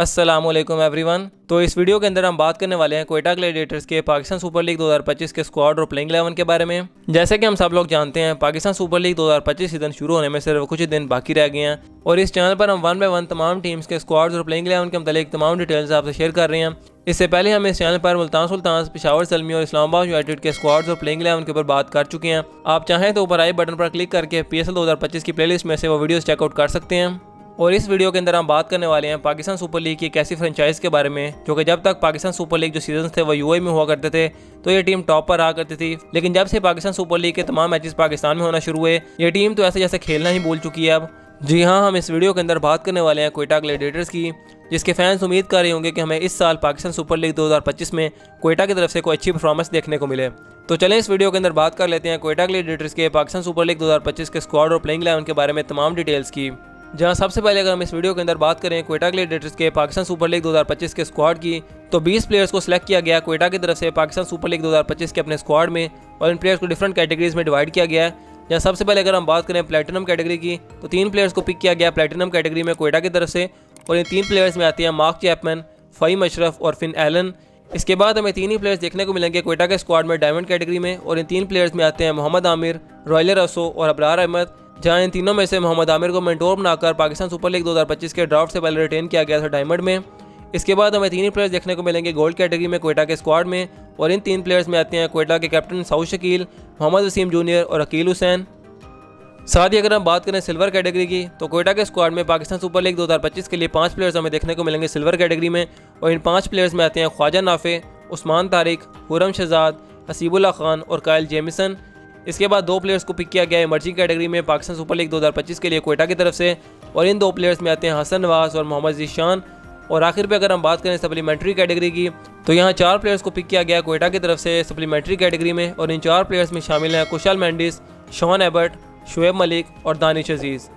अस्सलामुअलैकुम एवरीवन। तो इस वीडियो के अंदर हम बात करने वाले हैं क्वेटा ग्लैडिएटर्स के पाकिस्तान सुपर लीग 2025 के स्क्वाड और प्लेइंग 11 के बारे में। जैसे कि हम सब लोग जानते हैं, पाकिस्तान सुपर लीग 2025 सीजन शुरू होने में सिर्फ कुछ ही दिन बाकी रह गए हैं और इस चैनल पर हम 1 बाय 1 तमाम टीम्स के स्क्वाड्स और प्लेइंग 11 के मतलब तमाम डिटेल्स आपसे शेयर कर रहे हैं। इससे पहले हम इस चैनल पर मुल्तान सुल्तान, पेशावर ज़ल्मी और इस्लामाबाद यूनाइटेड के स्क्वाड्स और प्लेइंग 11 के ऊपर बात कर चुके हैं। आप चाहें तो ऊपर आई बटन पर क्लिक करके PSL 2025 की प्लेलिस्ट में से वो वीडियोस चेकआउट कर सकते हैं। और इस वीडियो के अंदर हम बात करने वाले हैं पाकिस्तान सुपर लीग की एक ऐसी फ्रेंचाइज के बारे में जो कि जब तक पाकिस्तान सुपर लीग जो सीजन थे वो UAE में हुआ करते थे तो ये टीम टॉप पर रहा करती थी, लेकिन जब से पाकिस्तान सुपर लीग के तमाम मैचेस पाकिस्तान में होना शुरू हुए ये टीम तो ऐसे जैसे खेलना ही भूल चुकी है अब। जी हाँ, हम इस वीडियो के अंदर बात करने वाले हैं क्वेटा ग्लैडिएटर्स की, जिसके फैंस उम्मीद कर रहे होंगे कि हमें इस साल पाकिस्तान सुपर लीग 2025 में क्वेटा की तरफ से कोई अच्छी परफॉर्मेंस देखने को मिले। तो चलें इस वीडियो के अंदर बात कर लेते हैं क्वेटा ग्लैडिएटर्स के पाकिस्तान सुपर लीग 2025 के स्क्वाड और प्लेइंग 11 के बारे में तमाम डिटेल्स की। जहां सबसे पहले अगर हम इस वीडियो के अंदर बात करें क्वेटा ग्लैडिएटर्स के पाकिस्तान सुपर लीग 2025 के स्क्वाड की, तो 20 प्लेयर्स को सिलेक्ट किया गया क्वेटा की तरफ से पाकिस्तान सुपर लीग 2025 के अपने स्क्वाड में और इन प्लेयर्स को डिफरेंट कैटेगरीज में डिवाइड किया गया है। जहाँ सबसे पहले अगर हम बात करें प्लेटिनम कैटेगरी की, तो 3 प्लेयर्स को पिक किया गया प्लेटिनम कैटेगरी में क्वेटा की तरफ से और इन 3 प्लेयर्स में आते हैं मार्क चैपमैन, फ़हीम अशरफ और फिन एलन। इसके बाद हमें 3 ही प्लेयर्स देखने को मिलेंगे क्वेटा के स्क्वाड में डायमंड कैटेगरी में और इन 3 प्लेयर्स में आते हैं मोहम्मद आमिर, रॉयलर रसो और अबरार अहमद, जहां इन तीनों में से मोहम्मद आमिर को मेंटोर बनाकर पाकिस्तान सुपर लीग 2025 के ड्राफ्ट से पहले रिटेन किया गया था डायमंड में। इसके बाद हमें 3 ही प्लेयर्स देखने को मिलेंगे गोल्ड कैटेगरी में क्वेटा के स्क्वाड में और इन 3 प्लेयर्स में आते हैं क्वेटा के कैप्टन सऊद शकील, मोहम्मद वसीम जूनियर और अकील हुसैन। साथ ही अगर हम बात करें सिल्वर कैटेगरी की, तो क्वेटा के स्क्वाड में पाकिस्तान सुपर लीग 2025 के लिए 5 प्लेयर्स हमें देखने को मिलेंगे सिल्वर कैटेगरी में और इन 5 प्लेयर्स में आते हैं ख्वाजा नाफे, उस्मान तारिक, हुरम शहजाद, हसीबुल्ला खान और कायल जेमिसन। इसके बाद 2 प्लेयर्स को पिक किया गया इमर्जिंग कैटेगरी में पाकिस्तान सुपर लीग 2025 के लिए क्वेटा की तरफ से और इन 2 प्लेयर्स में आते हैं हसन नवाज और मोहम्मद जीशान। और आखिर पे अगर हम बात करें सप्लीमेंट्री कैटेगरी की, तो यहाँ 4 प्लेयर्स को पिक किया गया क्वेटा की तरफ से सप्लीमेंट्री कैटेगरी में और इन 4 प्लेयर्स में शामिल हैं कुशाल मेंडिस, शॉन एबर्ट, शुएब मलिक और दानिश अजीज़।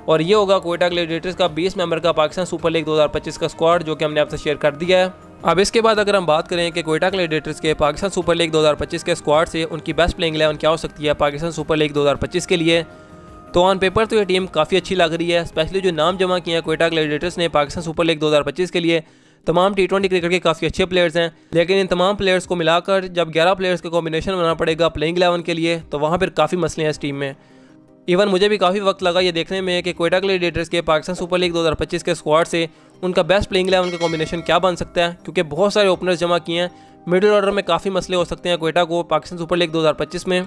और ये होगा क्वेटा ग्लैडिएटर्स का 20 मेंबर का पाकिस्तान सुपर लीग 2025 का स्क्वाड जो कि हमने आपसे शेयर कर दिया है। अब इसके बाद अगर हम बात करें कि क्वेटा ग्लैडिएटर्स के पाकिस्तान सुपर लीग 2025 के स्क्वाड से उनकी बेस्ट प्लेइंग 11 क्या हो सकती है पाकिस्तान सुपर लीग 2025 के लिए, तो ऑन पेपर तो ये टीम काफ़ी अच्छी लग रही है। स्पेशली जो नाम जमा किए हैं क्वेटा ग्लैडिएटर्स ने पाकिस्तान सुपर लीग 2025 के लिए, तमाम T20 क्रिकेट के काफ़ी अच्छे प्लेयर्स हैं, लेकिन इन तमाम प्लेयर्स को मिलाकर जब 11 प्लेयर्स का कॉम्बिनेशन बनाना पड़ेगा प्लेइंग 11 के लिए, तो वहाँ पर काफ़ी मसले हैं इस टीम में। इवन मुझे भी काफ़ी वक्त लगा ये देखने में कि क्वेटा ग्लैडिएटर्स के पाकिस्तान सुपर लीग 2025 के स्क्वाड से उनका बेस्ट प्लेइंग 11 का कॉम्बिनेशन क्या बन सकता है, क्योंकि बहुत सारे ओपनर्स जमा किए हैं। मिडिल ऑर्डर में काफ़ी मसले हो सकते हैं क्वेटा को पाकिस्तान सुपर लीग 2025 में।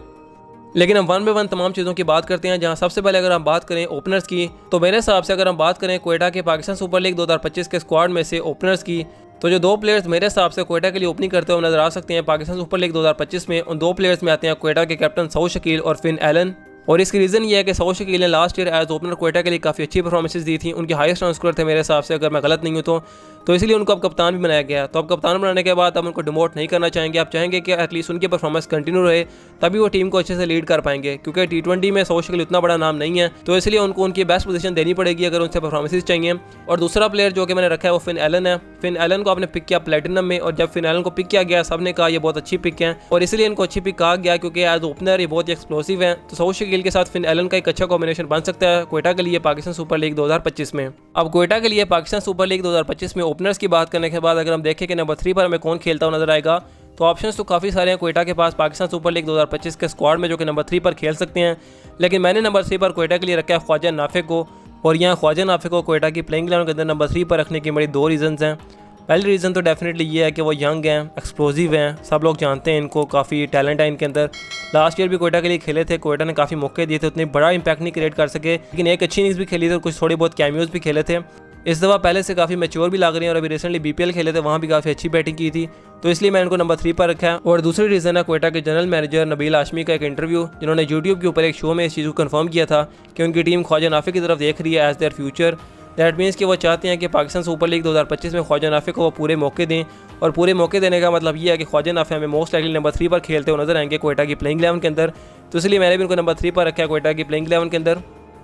लेकिन हम 1 बाय 1 तमाम चीज़ों की बात करते हैं। जहां सबसे पहले अगर हम बात करें ओपनर्स की, तो मेरे हिसाब से अगर हम बात करें क्वेटा के पाकिस्तान सुपर लीग 2025 के स्क्वाड में से ओपनर्स की, तो जो 2 प्लेयर्स मेरे हिसाब से क्वेटा के लिए ओपनिंग करते हुए नजर आ सकते हैं पाकिस्तान सुपर लीग 2025 में, उन 2 प्लेयर्स में आते हैं क्वेटा के कैप्टन सऊद शकील और फिन एलन। और इसकी रीज़न ये है कि सऊद शकील ने last year as opener Quetta के लिए काफ़ी अच्छी परफॉर्मेंसेस दी थी, उनके हाईएस्ट रन स्कोर थे मेरे हिसाब से, अगर मैं गलत नहीं हूँ तो इसलिए उनको अब कप्तान भी बनाया गया। तो अब कप्तान बनाने के बाद अब उनको डिमोट नहीं करना चाहेंगे, आप चाहेंगे कि एटलीस्ट उनकी परफॉर्मेंस कंटिन्यू रहे, तभी वो टीम को अच्छे से लीड कर पाएंगे, क्योंकि T20 में सऊद शकील उतना बड़ा नाम नहीं है, तो इसलिए उनको उनकी बेस्ट पोजीशन देनी पड़ेगी अगर उनसे परफॉर्मेंसेस चाहिए। और दूसरा प्लेयर जो कि मैंने रखा है वो फिन एलन है। फिन एलन को आपने पिक किया प्लेटिनम में, और जब फिन एलन को पिक किया गया सबने कहा ये बहुत अच्छी पिक है और इसलिए इनको अच्छी पिक कहा गया क्योंकि एज ओपनर ये बहुत ही एक्सप्लोसिव है। तो सऊद शकील के साथ फिन एलन का एक अच्छा कॉम्बिनेशन बन सकता है क्वेटा के लिए पाकिस्तान सुपर लीग 2025 में। अब क्वेटा के लिए पाकिस्तान सुपर लीग 2025 में ओपनर्स की बात करने के बाद अगर हम देखें कि नंबर 3 पर हमें कौन खेलता हुआ नजर आएगा, तो ऑप्शंस तो काफ़ी सारे हैं क्वेटा के पास पाकिस्तान सुपर लीग 2025 के स्क्वाड में जो कि नंबर 3 पर खेल सकते हैं। लेकिन मैंने नंबर 3 पर क्वेटा के लिए रखा है ख्वाजा नाफे को, और यहाँ ख्वाजा नाफे को क्वेटा की प्लेइंग 11 के अंदर नंबर 3 पर रखने की बड़ी 2 रीज़न्स हैं। पहली रीज़न तो डेफिनेटली ये है कि वो यंग हैं, एक्सप्लोसिव हैं, सब लोग जानते हैं इनको, काफ़ी टैलेंट है इनके अंदर। लास्ट ईयर भी क्वेटा के लिए खेले थे, क्वेटा ने काफ़ी मौके दिए थे, उतनी बड़ा इंपैक्ट नहीं क्रिएट कर सके, लेकिन एक अच्छी इनिंग्स भी खेली थी और कुछ थोड़ी बहुत कैमियोज भी खेले थे। इस दफ़ा पहले से काफ़ी मैच्योर भी लग रही है और अभी रिसेंटली BPL खेले थे, वहाँ भी काफ़ी अच्छी बैटिंग की थी, तो इसलिए मैंने इनको नंबर 3 पर रखा है। और दूसरी रीज़न है क्वेटा के जनरल मैनेजर नबील हाशमी का एक इंटरव्यू, जिन्होंने YouTube के ऊपर एक शो में इस चीज़ को कंफर्म किया था कि उनकी टीम ख्वाजा नाफे की तरफ देख रही है as their future. That means कि वो चाहते हैं कि पाकिस्तान सुपर लीग 2025 में ख्वाजा नाफे को वो पूरे मौके दें, और पूरे मौके देने का मतलब ये है कि ख्वाजा नाफे हमें मोस्ट लाइकली नंबर 3 पर खेलते हुए नजर आएंगे क्वेटा की प्लेइंग 11 के अंदर, तो इसलिए मैंने भी उनको नंबर 3 पर रखा है क्वेटा की प्लेइंग 11 के अंदर।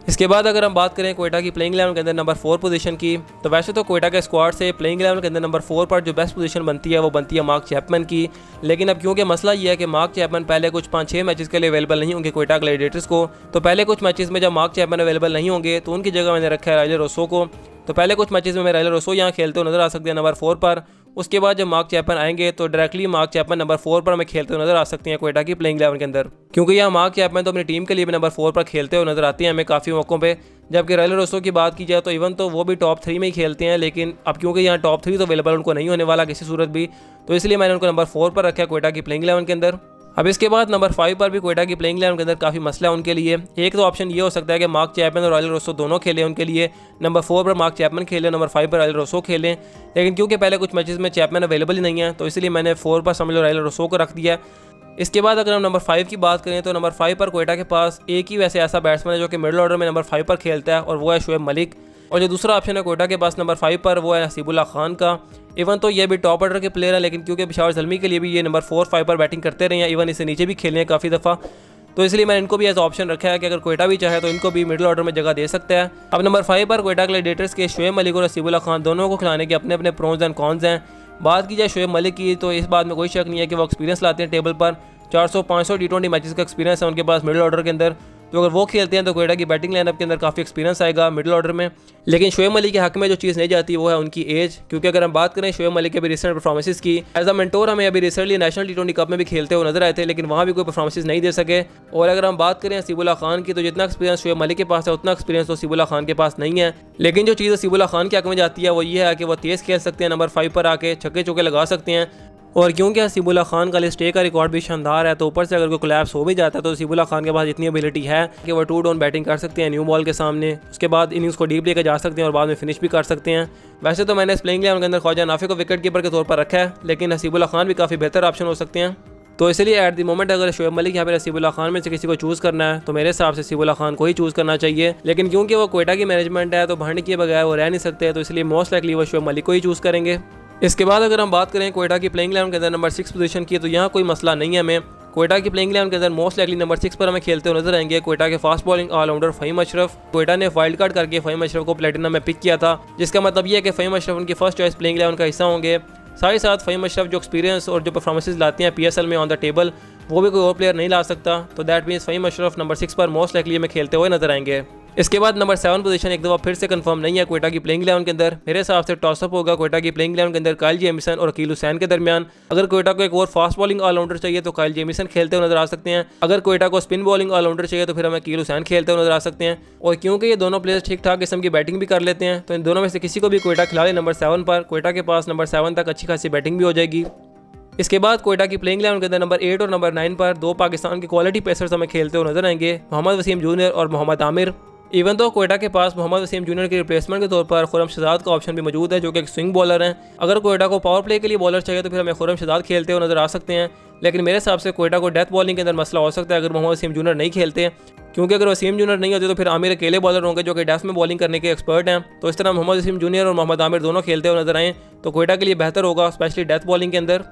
इसके बाद अगर हम बात करें क्वेटा की प्लेइंग 11 के अंदर नंबर 4 पोजीशन की, तो वैसे तो क्वेटा के स्क्वाड से प्लेइंग 11 के अंदर नंबर 4 पर जो बेस्ट पोजीशन बनती है वो बनती है मार्क चैपमैन की। लेकिन अब क्योंकि मसला ये है कि मार्क चैपमैन पहले कुछ 5-6 मैचेस के लिए अवेलेबल नहीं होंगे क्वेटा ग्लैडिएटर्स को, तो पहले कुछ मैचेस में जब मार्क चैपमैन अवेलेबल नहीं होंगे तो उनकी जगह मैंने रखा है रॉयलर रसो को। तो पहले कुछ मैचेस में राइलन रोसो यहाँ खेलते हुए नजर आ सकते हैं नंबर 4 पर। उसके बाद जब मार्क चैपमैन आएंगे तो डायरेक्टली मार्क चैपमैन नंबर 4 पर हमें खेलते हुए नजर आ सकते हैं क्वेटा की प्लेइंग 11 के अंदर, क्योंकि यहाँ मार्क चैपमैन तो अपनी टीम के लिए भी नंबर 4 पर खेलते हुए नजर आते हैं हमें काफ़ी मौकों पे। जबकि राइलन रोसो की बात की जाए तो इवन तो वो भी टॉप 3 में ही खेलते हैं, लेकिन अब क्योंकि यहाँ टॉप 3 तो अवेलेबल उनको नहीं होने वाला किसी सूरत भी, तो इसलिए मैंने उनको नंबर 4 पर रखा है क्वेटा की प्लेइंग 11 के अंदर। अब इसके बाद नंबर 5 पर भी क्वेटा की प्लेइंग 11 के अंदर काफ़ी मसला है उनके लिए। एक तो ऑप्शन ये हो सकता है कि मार्क चैपमैन और राइलन रोसो दोनों खेलें उनके लिए, नंबर 4 पर मार्क चैपमैन खेलें, नंबर 5 पर राइलन रोसो खेलें। लेकिन क्योंकि पहले कुछ मैचेस में चैपमैन अवेलेबल ही नहीं है, तो इसलिए मैंने 4 पर समझ लो राइलन रोसो को रख दिया। इसके बाद अगर हम नंबर 5 की बात करें तो नंबर 5 पर क्वेटा के पास एक ही वैसे ऐसा बैट्समैन है जो कि मिडिल ऑर्डर में नंबर 5 पर खेलता है, और वो है शोएब मलिक। और जो दूसरा ऑप्शन है क्वेटा के पास नंबर 5 पर वो है हसीबुल्लाह खान का। इवन तो ये भी टॉप ऑर्डर के प्लेयर है, लेकिन क्योंकि पेशावर ज़ल्मी के लिए भी ये नंबर 4-5 पर बैटिंग करते रहे हैं, इवन इससे नीचे भी खेले हैं काफ़ी दफ़ा, तो इसलिए मैंने इनको भी एज ऑप्शन रखा है कि अगर क्वेटा भी चाहे तो इनको भी मिडिल ऑर्डर में जगह दे सकता है। अब नंबर 5 पर क्वेटा ग्लैडिएटर्स के शोएब मलिक और हसीबुल्लाह खान दोनों को खिलाने के अपने अपने प्रोज एंड कॉन्स हैं। बात की जाए शोएब मलिक की तो इस बात में कोई शक नहीं है कि वो एक्सपीरियंस लाते हैं टेबल पर, 400-500 T20 मैचेस का एक्सपीरियंस है उनके पास मिडिल ऑर्डर के अंदर। तो अगर वो खेलते हैं तो क्वेटा की बैटिंग लाइनअप के अंदर काफ़ी एक्सपीरियंस आएगा मिडिल ऑर्डर में। लेकिन शोएब मलिक के हक में जो चीज़ नहीं जाती वो है उनकी एज, क्योंकि अगर हम बात करें शोएब मलिक के अभी रिसेंट परफॉर्मेंस की, एज अ मेंटोर हमें अभी रिसेंटली नेशनल T20 कप में भी खेलते हुए नजर आए थे, लेकिन वहाँ भी कोई परफॉर्मेंस नहीं दे सके। और अगर हम बात करें हसीबुल्लाह खान की, तो जितना एक्सपीरियंस शोएब मलिक के पास है उतना एक्सपीरियंस तो हसीबुल्लाह खान के पास नहीं है। लेकिन जो चीज़ हसीबुल्लाह खान के हक में जाती है वो ये है कि वो तेज़ खेल सकते हैं, नंबर 5 पर आके छक्के चौके लगा सकते हैं। और क्योंकि हसीबुल्लाह खान का लिस्ट ए का रिकॉर्ड भी शानदार है, तो ऊपर से अगर कोई कोलैप्स हो भी जाता है तो हसीबुल्लाह खान के पास इतनी एबिलिटी है कि वो 2 डाउन बैटिंग कर सकते हैं न्यू बॉल के सामने, उसके बाद इनिंग्स को डीप लेकर जा सकते हैं और बाद में फिनिश भी कर सकते हैं। वैसे तो मैंने इस प्लेइंग 11 के अंदर ख्वाजा नाफी को विकेट कीपर के तौर पर रखा है, लेकिन हसीबुल्लाह खान भी काफ़ी बेहतर ऑप्शन हो सकते हैं। तो इसलिए एट द मोमेंट अगर शोएब मलिक यहाँ पर हसीबुल्लाह खान में से किसी को चूज़ करना है तो मेरे हिसाब से हसीबुल्लाह खान को ही चूज़ करना चाहिए। लेकिन क्योंकि वो क्वेटा की मैनेजमेंट है तो भाड़ने किए बगैर वो रह नहीं सकते, तो इसलिए मोस्ट लाइकली वो शोएब मलिक को ही चूज़ करेंगे। इसके बाद अगर हम बात करें क्वेटा की प्लेइंग 11 के अंदर नंबर 6 पोजीशन की, तो यहाँ कोई मसला नहीं है हमें। क्वेटा की प्लेइंग 11 के अंदर मोस्ट लाइकली नंबर 6 पर हमें खेलते हुए नजर आएंगे क्वेटा के fast bowling allrounder Faheem Ashraf. Quetta ने वाइल्ड कार्ड करके फ़हीम अशरफ को प्लेटिनम में पिक किया था, जिसका मतलब ये है कि फ़हीम अशरफ उनकी फर्स्ट चॉइस प्लेइंग 11 का हिस्सा होंगे। साथ ही साथ फ़हीम अशरफ जो एक्सपीरियंस और जो परफॉर्मेंसेज लाते हैं PSL में ऑन द टेबल, वो भी कोई और प्लेयर नहीं ला सकता। तो that means Faheem Ashraf number 6 पर मोस्ट लाइकली हमें खेलते हुए नजर आएंगे। इसके बाद नंबर 7 पोजीशन एक दफ़ा फिर से कंफर्म नहीं है क्वेटा की प्लेइंग 11 के अंदर। मेरे हिसाब से टॉसअप होगा क्वेटा की प्लेइंग 11 के अंदर काइल जेमिसन और अकील हुसैन के दरमियान। अगर क्वेटा को एक और फास्ट बॉलिंग ऑलराउंडर चाहिए तो काइल जेमिसन खेलते हुए नजर आ सकते हैं। अगर क्वेटा को स्पिन बॉलिंग ऑलराउंडर चाहिए तो फिर हमें अकील हुसैन खेलते हुए नजर आ सकते हैं। और क्योंकि ये दोनों प्लेयर्स ठीक ठाक किस्म की बैटिंग भी कर लेते हैं, तो इन दोनों में से किसी को भी क्वेटा खिला ले नंबर 7 पर, क्वेटा के पास नंबर 7 तक अच्छी खासी बैटिंग भी हो जाएगी। इसके बाद क्वेटा की प्लेइंग 11 के अंदर नंबर 8 और नंबर 9 पर 2 पाकिस्तान के क्वालिटी पेसर्स हमें खेलते हुए नजर आएंगे, मोहम्मद वसीम जूनियर और मोहम्मद आमिर। इवन तो क्वेटा के पास मोहम्मद वसीम जूनियर के रिप्लेसमेंट के तौर पर खुर्रम शहजाद का ऑप्शन भी मौजूद है, जो कि एक स्विंग बॉलर हैं। अगर क्वेटा को पावर प्ले के लिए बॉलर चाहिए तो फिर हमें खुर्रम शहजाद खेलते हुए नजर आ सकते हैं। लेकिन मेरे हिसाब से क्वेटा को डेथ बॉलिंग के अंदर मसला हो सकता है अगर मोहम्मद वसीम जूनियर नहीं खेलते, क्योंकि अगर वसीम जूनियर नहीं होते तो फिर आमिर अकेले बॉलर होंगे जो कि डेथ में बॉलिंग करने के एक्सपर्ट हैं। तो इस तरह मोहम्मद वसीम जूनियर और मोहम्मद आमिर दोनों खेलते हुए नजर आएँ तो क्वेटा के लिए बेहतर होगा, स्पेशली डेथ बॉलिंग के अंदर।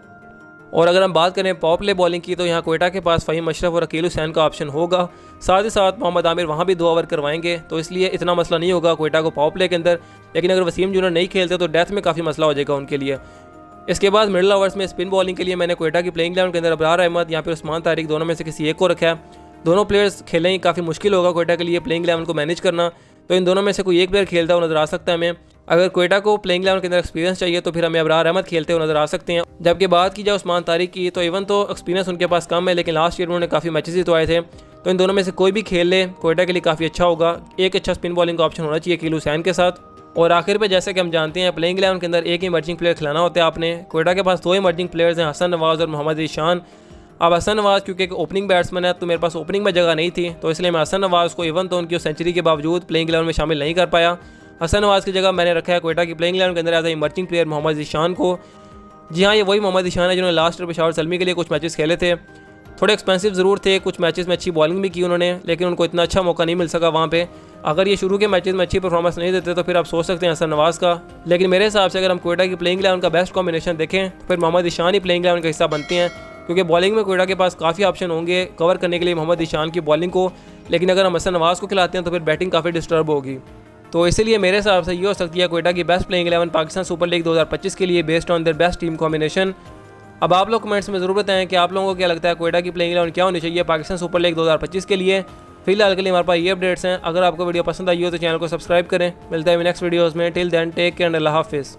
और अगर हम बात करें पावर प्ले बॉलिंग की, तो यहाँ क्वेटा के पास फ़हीम अशरफ और अकील हुसैन का ऑप्शन होगा। साथ ही साथ मोहम्मद आमिर वहाँ भी 2 ओवर करवाएंगे, तो इसलिए इतना मसला नहीं होगा क्वेटा को पावर प्ले के अंदर। लेकिन अगर वसीम जूनियर नहीं खेलते तो डेथ में काफ़ी मसला हो जाएगा उनके लिए। इसके बाद मिडिल ओवर्स में स्पिन बॉलिंग के लिए मैंने क्वेटा की प्लेइंग 11 के अंदर अबरार अहमद या फिर उस्मान तारिक दोनों में से किसी एक को रखा है। दोनों प्लेयर्स खेलें ही काफ़ी मुश्किल होगा क्वेटा के लिए प्लेइंग 11 को मैनेज करना, तो इन दोनों में से कोई एक प्लेयर खेलता हुआ नजर आ सकता है हमें। अगर क्वेटा को प्लेइंग 11 के अंदर एक्सपीरियंस चाहिए तो फिर हमें अबरार अहमद खेलते हुए नजर आ सकते हैं। जबकि बात की जाए उस्मान तारिक की, तो इवन तो एक्सपीरियंस उनके पास कम है, लेकिन लास्ट ईयर उन्होंने काफ़ी मैचेस जितवाए थे, तो इन दोनों में से कोई भी खेल ले क्वेटा के लिए काफ़ी अच्छा होगा। एक अच्छा स्पिन बॉलिंग का ऑप्शन होना चाहिए अकील हुसैन के साथ। और आखिर पे जैसे कि हम जानते हैं प्लेइंग 11 के अंदर एक ही इमर्जिंग प्लेयर खिलाना होता है आपने। क्वेटा के पास 2 इमर्जिंग प्लेयर्स हैं, हसन नवाज़ और मोहम्मद ईशान। अब हसन नवाज़ क्योंकि एक ओपनिंग बैट्समैन है तो मेरे पास ओपनिंग में जगह नहीं थी, तो इसलिए मैं हसन नवाज़ को इवन तो उनकी सेंचुरी के बावजूद प्लेइंग 11 में शामिल नहीं कर पाया। हसन नवाज़ की जगह मैंने रखा है क्वेटा की प्लेइंग 11 के अंदर as a emerging player Mohammad Ishaan को। जी हाँ, ये वही मोहम्मद ईशान है जिन्होंने लास्ट ईयर पेशावर ज़ल्मी के लिए कुछ मैचेस खेले थे। थोड़े एक्सपेंसिव ज़रूर थे, कुछ मैचेस में अच्छी बॉलिंग भी की उन्होंने, लेकिन उनको इतना अच्छा मौका नहीं मिल सका वहाँ पे। अगर ये शुरू के मैचेस में अच्छी परफॉर्मेंस नहीं देते तो फिर आप सोच सकते हैं हसन नवाज़ का। लेकिन मेरे हिसाब से अगर हम क्वेटा की प्लेइंग 11 का बेस्ट कॉम्बिनेशन देखें तो फिर मोहम्मद ईशान ही प्लेइंग 11 का हिस्सा बनते हैं, क्योंकि बॉलिंग में क्वेटा के पास काफ़ी ऑप्शन होंगे कवर करने के लिए मोहम्मद ईशान की बॉलिंग को। लेकिन अगर हम हसन नवाज़ को खिलाते हैं तो फिर बैटिंग काफ़ी डिस्टर्ब होगी। तो इसीलिए मेरे हिसाब से ये हो सकती है क्वेटा की best playing 11 Pakistan super league 2025 के लिए based on their best team combination. अब आप लोग कमेंट्स में ज़रूर बताएं कि आप लोगों को क्या लगता है क्वेटा की प्लेइंग 11 क्या होनी चाहिए पाकिस्तान सुपर लीग 2025 के लिए। फिलहाल के लिए हमारे पास ये अपडेट्स हैं। अगर आपको वीडियो पसंद आई हो तो चैनल को सब्सक्राइब करें। मिलता है नेक्स्ट वीडियोज़ में। Till then take care and Allah हाफिज़।